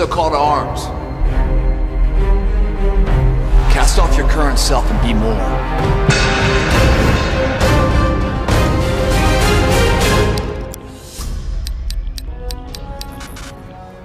is a call to arms. Cast off your current self and be more.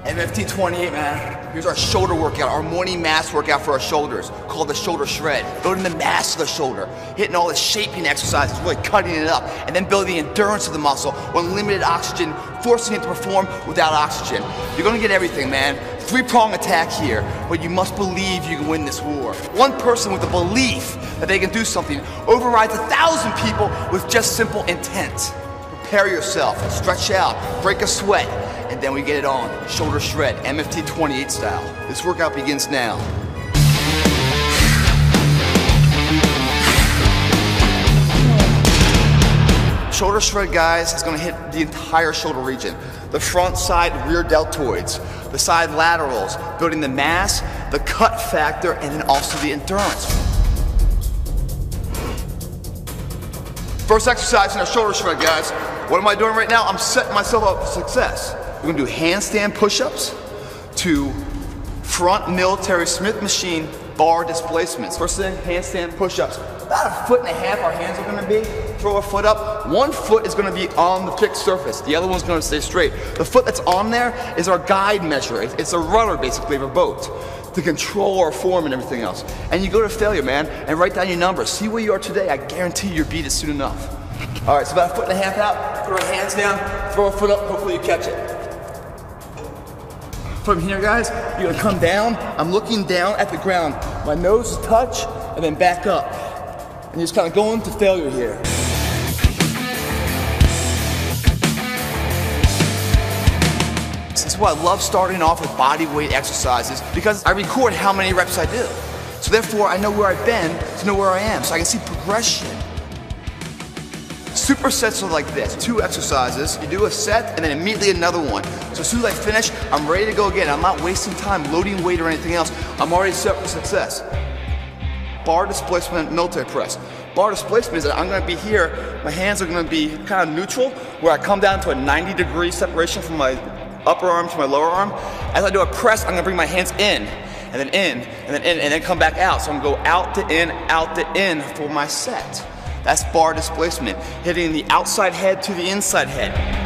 MFT 28, man. Here's our shoulder workout, our morning mass workout for our shoulders, called the shoulder shred. Building the mass of the shoulder, hitting all the shaping exercises, really cutting it up, and then building the endurance of the muscle with limited oxygen, forcing it to perform without oxygen. You're gonna get everything, man. Three-prong attack here, but you must believe you can win this war. One person with the belief that they can do something overrides 1,000 people with just simple intent. Prepare yourself, stretch out, break a sweat, and then we get it on. Shoulder shred, MFT 28 style. This workout begins now. Shoulder shred, guys, is gonna hit the entire shoulder region. The front, side, rear deltoids, the side laterals, building the mass, the cut factor, and then also the endurance. First exercise in our shoulder shred, guys. What am I doing right now? I'm setting myself up for success. We're gonna do handstand push-ups to front military Smith machine bar displacements. First thing, handstand push-ups. About 1.5 feet our hands are gonna be. Throw a foot up. One foot is gonna be on the fixed surface. The other one's gonna stay straight. The foot that's on there is our guide measure. It's a rudder, basically, of a boat to control our form and everything else. And you go to failure, man, and write down your numbers. See where you are today. I guarantee you'll beat it soon enough. All right, so about 1.5 feet out, put our hands down, throw a foot up, hopefully you catch it. From here, guys, you're gonna come down. I'm looking down at the ground. My nose is touch, and then back up. And you're just kind of going to failure here. This is why I love starting off with body weight exercises, because I record how many reps I do. So therefore, I know where I've been to know where I am, so I can see progression. Supersets are like this, 2 exercises, you do a set and then immediately another one. So as soon as I finish, I'm ready to go again. I'm not wasting time loading weight or anything else. I'm already set for success. Bar displacement, military press. Bar displacement is that I'm gonna be here, my hands are gonna be kind of neutral, where I come down to a 90-degree separation from my upper arm to my lower arm. As I do a press, I'm gonna bring my hands in, and then in, and then in, and then come back out. So I'm gonna go out to in for my set. That's bar displacement, hitting the outside head to the inside head.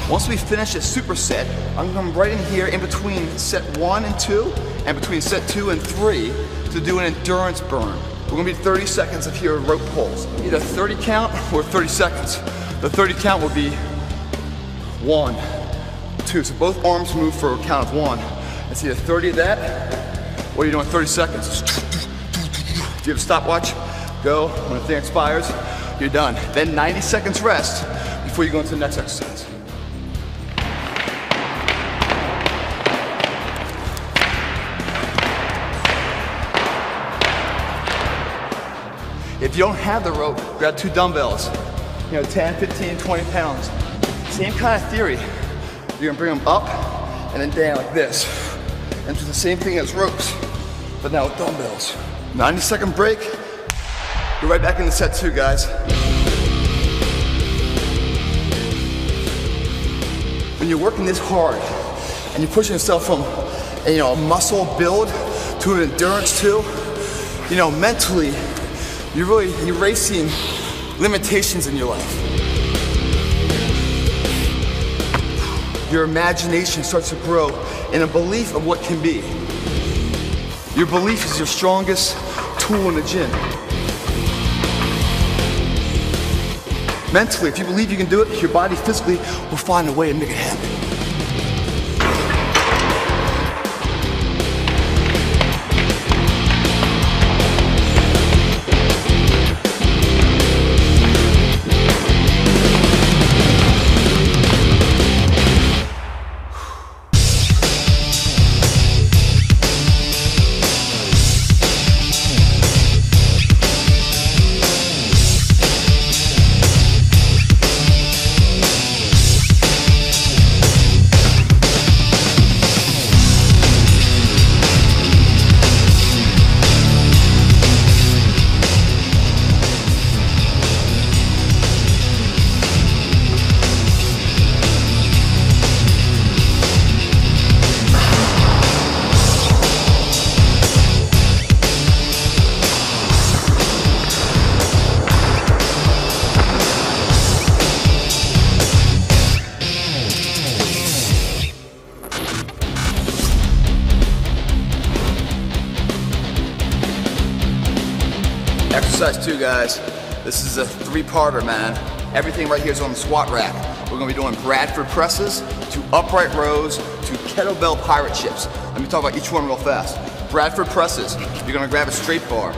Once we finish this superset, I'm gonna come right in here in between set 1 and 2 and between set 2 and 3 to do an endurance burn. We're gonna be 30 seconds of here rope pulls. Either 30 count or 30 seconds. The 30 count will be 1, 2. So both arms move for a count of 1. It's either 30 of that or you're doing 30 seconds. If you have a stopwatch, go. When the thing expires, you're done. Then 90 seconds rest before you go into the next exercise. If you don't have the rope, grab 2 dumbbells, 10, 15, 20 pounds. Same kind of theory. You're gonna bring them up and then down like this. And do the same thing as ropes, but now with dumbbells. 90-second break, you're right back into set 2, guys. When you're working this hard and you're pushing yourself from a muscle build to an endurance too, mentally, you're really erasing limitations in your life. Your imagination starts to grow in a belief of what can be. Your belief is your strongest tool in the gym. Mentally, if you believe you can do it, your body physically will find a way to make it happen. exercise too, guys. This is a three-parter, man. Everything right here is on the squat rack. We're gonna be doing Bradford presses to upright rows to kettlebell pirate chips. Let me talk about each one real fast. Bradford presses, you're gonna grab a straight bar.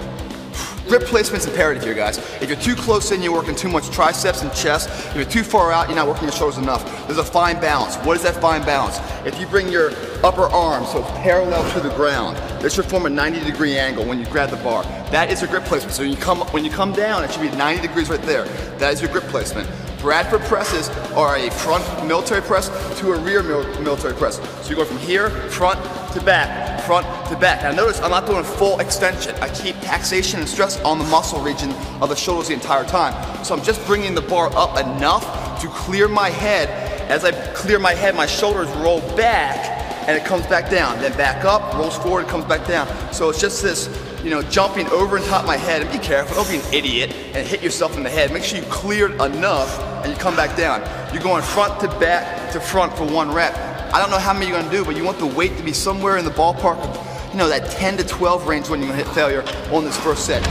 Grip placement's imperative here, guys. If you're too close in, you're working too much triceps and chest. If you're too far out, you're not working your shoulders enough. There's a fine balance. What is that fine balance? If you bring your upper arm so it's parallel to the ground, this should form a 90-degree angle when you grab the bar. That is your grip placement. So when you come down, it should be 90 degrees right there. That is your grip placement. Bradford presses are a front military press to a rear military press. So you go from here, front to back, front to back. Now notice I'm not doing full extension. I keep taxation and stress on the muscle region of the shoulders the entire time. So I'm just bringing the bar up enough to clear my head. As I clear my head, my shoulders roll back and it comes back down. Then back up, rolls forward, it comes back down. So it's just this, jumping over and top of my head. And be careful, don't be an idiot and hit yourself in the head. Make sure you cleared enough and you come back down. You're going front to back to front for one rep. I don't know how many you're gonna do, but you want the weight to be somewhere in the ballpark of, that 10 to 12 range when you're gonna hit failure on this first set.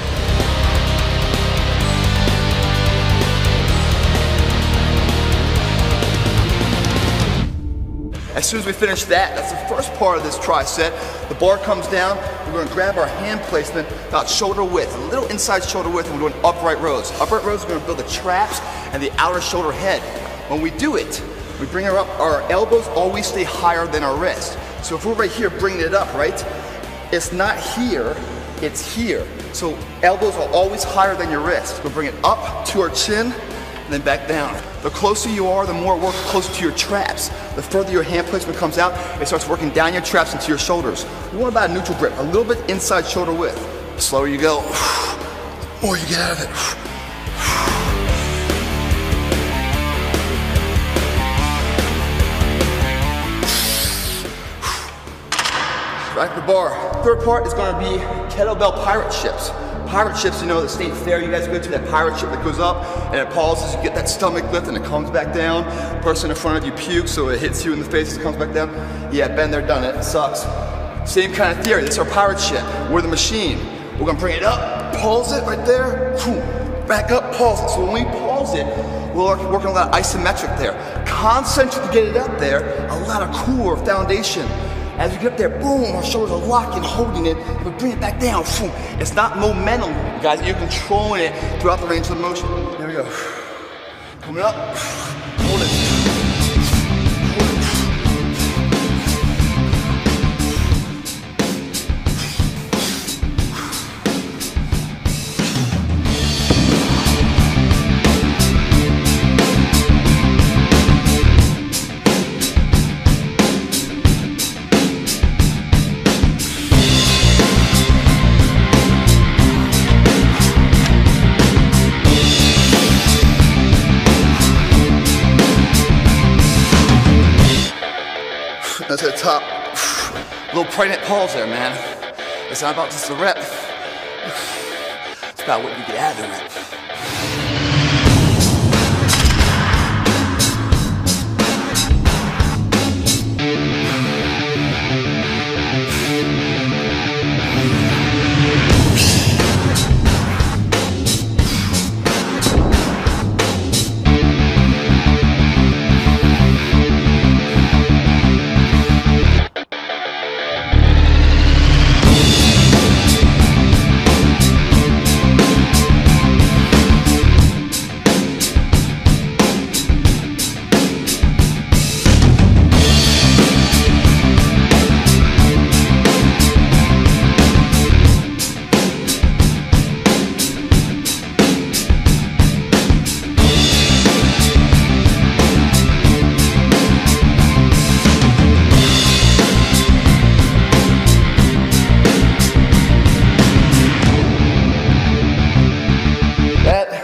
As soon as we finish that, that's the first part of this tri-set. The bar comes down, we're gonna grab our hand placement about shoulder width, a little inside shoulder width, and we're doing upright rows. Upright rows are gonna build the traps and the outer shoulder head. When we do it, we bring her up, our elbows always stay higher than our wrist. So if we're right here bringing it up, right? It's not here, it's here. So elbows are always higher than your wrist. We'll bring it up to our chin and then back down. The closer you are, the more work closer to your traps. The further your hand placement comes out, it starts working down your traps into your shoulders. You want about a neutral grip, a little bit inside shoulder width. The slower you go, the more you get out of it. Back the bar. Third part is going to be kettlebell pirate chips. Pirate chips, the state fair, you guys go to that pirate chip that goes up and it pauses, you get that stomach lift and it comes back down. The person in front of you pukes so it hits you in the face and it comes back down. Yeah, been there, done it, it sucks. Same kind of theory, this is our pirate chip. We're the machine. We're going to bring it up, pause it right there, back up, pause it. So when we pause it, we're working a lot of isometric there. Concentric to get it up there, a lot of core foundation. As we get up there, boom, our shoulders are locking, holding it, and we bring it back down. Boom. It's not momentum, guys. You're controlling it throughout the range of the motion. There we go. Coming up, hold it. To the top. Little pregnant pause there, man. It's not about just the rep. It's about what you get out of the rep.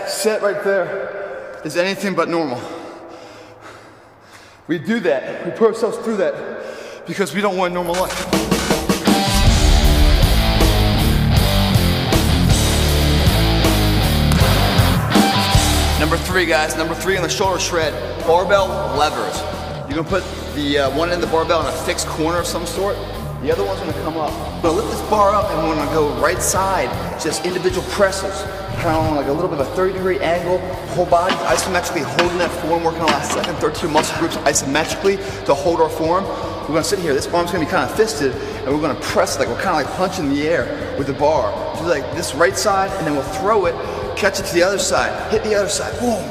Set right there is anything but normal. We do that, we put ourselves through that because we don't want a normal life. Number three, guys, number three on the shoulder shred, barbell levers. You're gonna put the one end of the barbell in a fixed corner of some sort. The other one's gonna come up. We're gonna lift this bar up and we're gonna go right side, just individual presses. kind of on like a little bit of a 30-degree angle, whole body isometrically holding that form, working on the last second, 13 muscle groups isometrically to hold our form. We're gonna sit here, this arm's gonna be kind of fisted, and we're gonna press like we're kind of like punching the air with the bar. Do like this right side, and then we'll throw it, catch it to the other side, hit the other side, boom,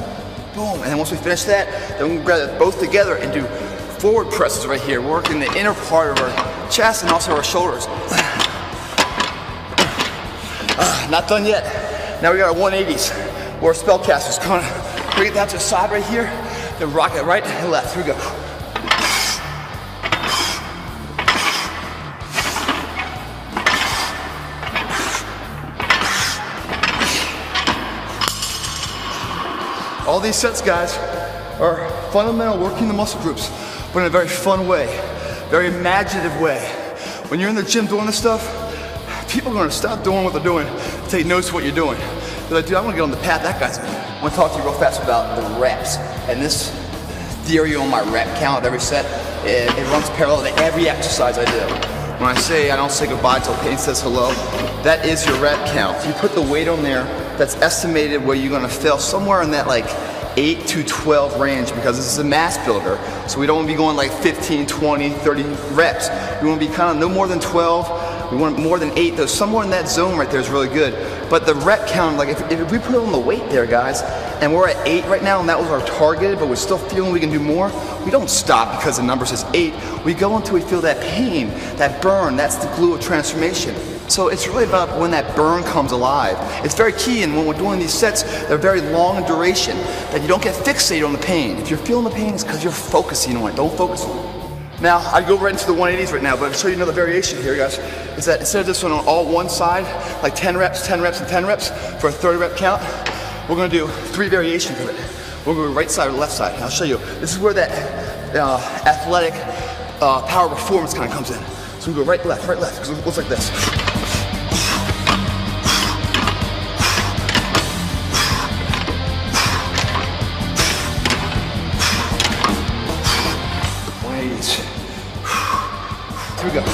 boom. And then once we finish that, then we'll grab it both together and do forward presses right here, working the inner part of our chest and also our shoulders. Not done yet. Now we got our 180s, or spellcasters. Come on, bring it down to the side right here, then rock it right and left. Here we go. All these sets, guys, are fundamental working the muscle groups, but in a very fun way, very imaginative way. When you're in the gym doing this stuff, people are gonna stop doing what they're doing, take notice of what you're doing. They're like, dude, I wanna get on the path that guy's on. I wanna talk to you real fast about the reps. And this theory on my rep count of every set, it runs parallel to every exercise I do. When I say I don't say goodbye till pain says hello, that is your rep count. You put the weight on there that's estimated where you're gonna fail somewhere in that like 8 to 12 range, because this is a mass builder. So we don't wanna be going like 15, 20, 30 reps. We wanna be kind of no more than 12. We want more than 8, though somewhere in that zone right there is really good. But the rep count, like if we put on the weight there, guys, and we're at 8 right now, and that was our target, but we're still feeling we can do more, we don't stop because the number says 8. We go until we feel that pain, that burn. That's the glue of transformation. So it's really about when that burn comes alive. It's very key, and when we're doing these sets, they're very long in duration, that you don't get fixated on the pain. If you're feeling the pain, it's because you're focusing on it. Don't focus on it. Now, I'd go right into the 180s right now, but I'll show you another variation here, guys. Is that instead of this one on all one side, like 10 reps, 10 reps, and 10 reps for a 30 rep count, we're gonna do 3 variations of it. We're gonna go right side or left side. And I'll show you. This is where that athletic power performance kind of comes in. So we go right, left, because it looks like this. Here we go.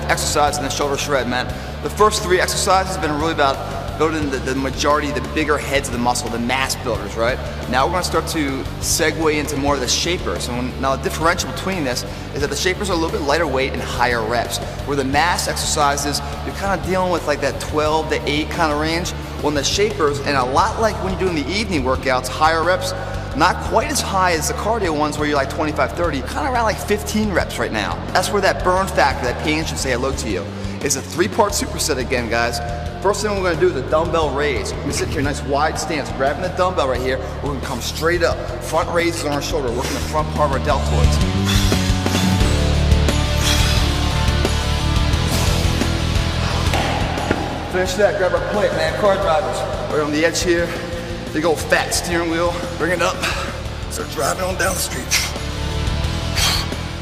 Exercise in the shoulder shred, man. The first 3 exercises have been really about building the majority, the bigger heads of the muscle, the mass builders, right? Now we're gonna start to segue into more of the shapers. And now the differential between this is that the shapers are a little bit lighter weight and higher reps. Where the mass exercises, you're kind of dealing with like that 12 to 8 kind of range. When the shapers, and a lot like when you're doing the evening workouts, higher reps, not quite as high as the cardio ones where you're like 25, 30, kind of around like 15 reps right now. That's where that burn factor, that pain should say hello to you. It's a 3-part superset again, guys. First thing we're gonna do is a dumbbell raise. We're gonna sit here, nice wide stance, grabbing the dumbbell right here. We're gonna come straight up. Front raises on our shoulder, working the front part of our deltoids. Finish that, grab our plate, man, car drivers. Right on the edge here. Big old fat steering wheel, bring it up, start driving on down the street.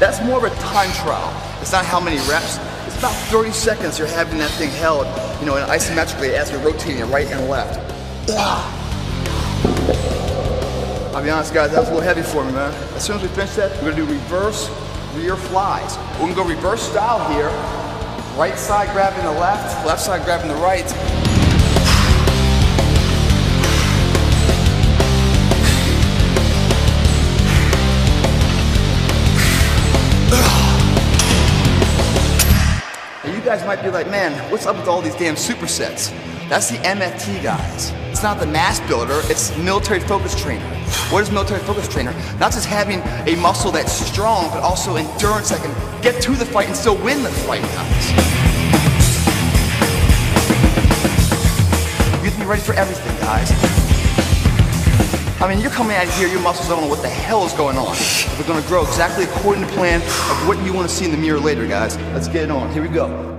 That's more of a time trial. It's not how many reps. It's about 30 seconds you're having that thing held, you know, and isometrically as you're rotating it right and left. I'll be honest, guys, that was a little heavy for me, man. As soon as we finish that, we're gonna do reverse rear flies. We're gonna go reverse style here. Right side grabbing the left side grabbing the right. You guys might be like, man, what's up with all these damn supersets? That's the MFT guys. It's not the mass builder, it's military focus trainer. What is military focus trainer? Not just having a muscle that's strong, but also endurance that can get to the fight and still win the fight, guys. You have to be ready for everything, guys. I mean, you're coming out of here, your muscles don't know what the hell is going on. We're gonna grow exactly according to plan of what you wanna see in the mirror later, guys. Let's get it on, here we go.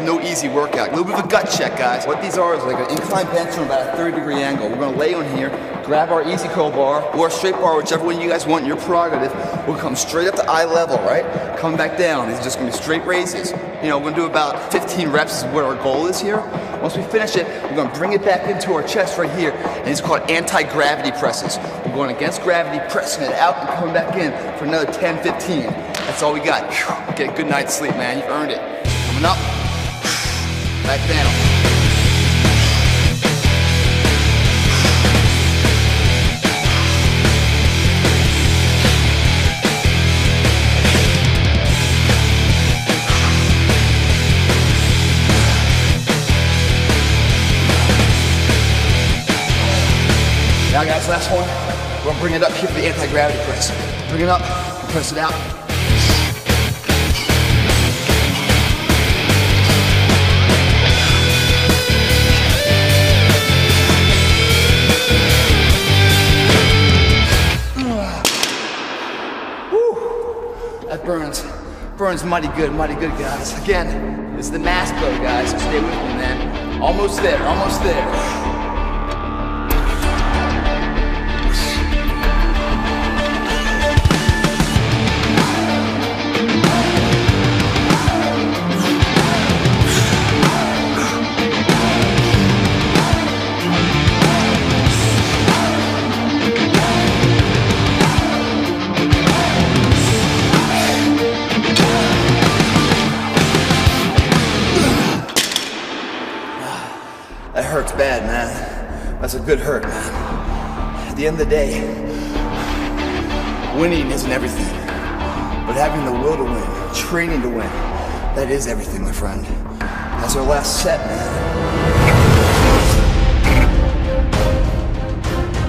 No easy workout. A little bit of a gut check, guys. What these are is like an incline bench from about a 30-degree angle. We're gonna lay on here, grab our easy curl bar or a straight bar, whichever one you guys want, your prerogative. We'll come straight up to eye level, right? Come back down. These are just gonna be straight raises. You know, we're gonna do about 15 reps is what our goal is here. Once we finish it, we're gonna bring it back into our chest right here, and it's called anti-gravity presses. We're going against gravity, pressing it out and coming back in for another 10, 15. That's all we got. Get a good night's sleep, man. You've earned it. Coming up. Back down. Now guys, last one. We're gonna bring it up here for the anti-gravity press. Bring it up, press it out. That burns mighty good, guys. Again, this is the mass flow, guys, so stay with me, man. Almost there, almost there. That hurts bad, man. That's a good hurt, man. At the end of the day, winning isn't everything. But having the will to win, training to win, that is everything, my friend. That's our last set, man.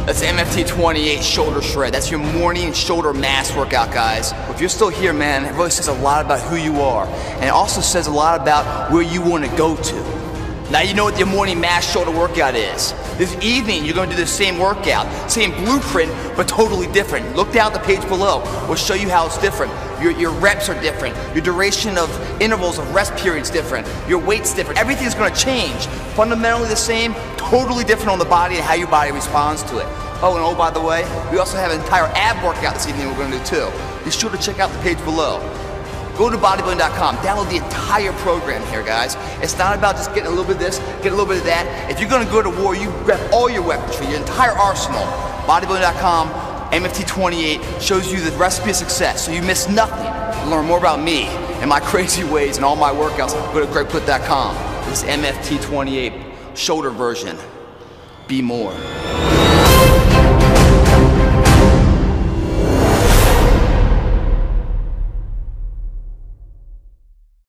That's MFT 28 shoulder shred. That's your morning shoulder mass workout, guys. If you're still here, man, it really says a lot about who you are. And it also says a lot about where you want to go to. Now you know what your morning mass shoulder workout is. This evening, you're going to do the same workout, same blueprint, but totally different. Look down at the page below. We'll show you how it's different. Your reps are different. Your duration of intervals of rest periods different. Your weight's different. Everything's going to change. Fundamentally the same, totally different on the body and how your body responds to it. Oh, and oh, by the way, we also have an entire ab workout this evening we're going to do too. Be sure to check out the page below. Go to bodybuilding.com, download the entire program here, guys. It's not about just getting a little bit of this, getting a little bit of that. If you're gonna go to war, you grab all your weaponry, your entire arsenal. Bodybuilding.com, MFT 28 shows you the recipe of success, so you miss nothing. To learn more about me and my crazy ways and all my workouts, go to gregplitt.com. This is MFT 28 shoulder version. Be more.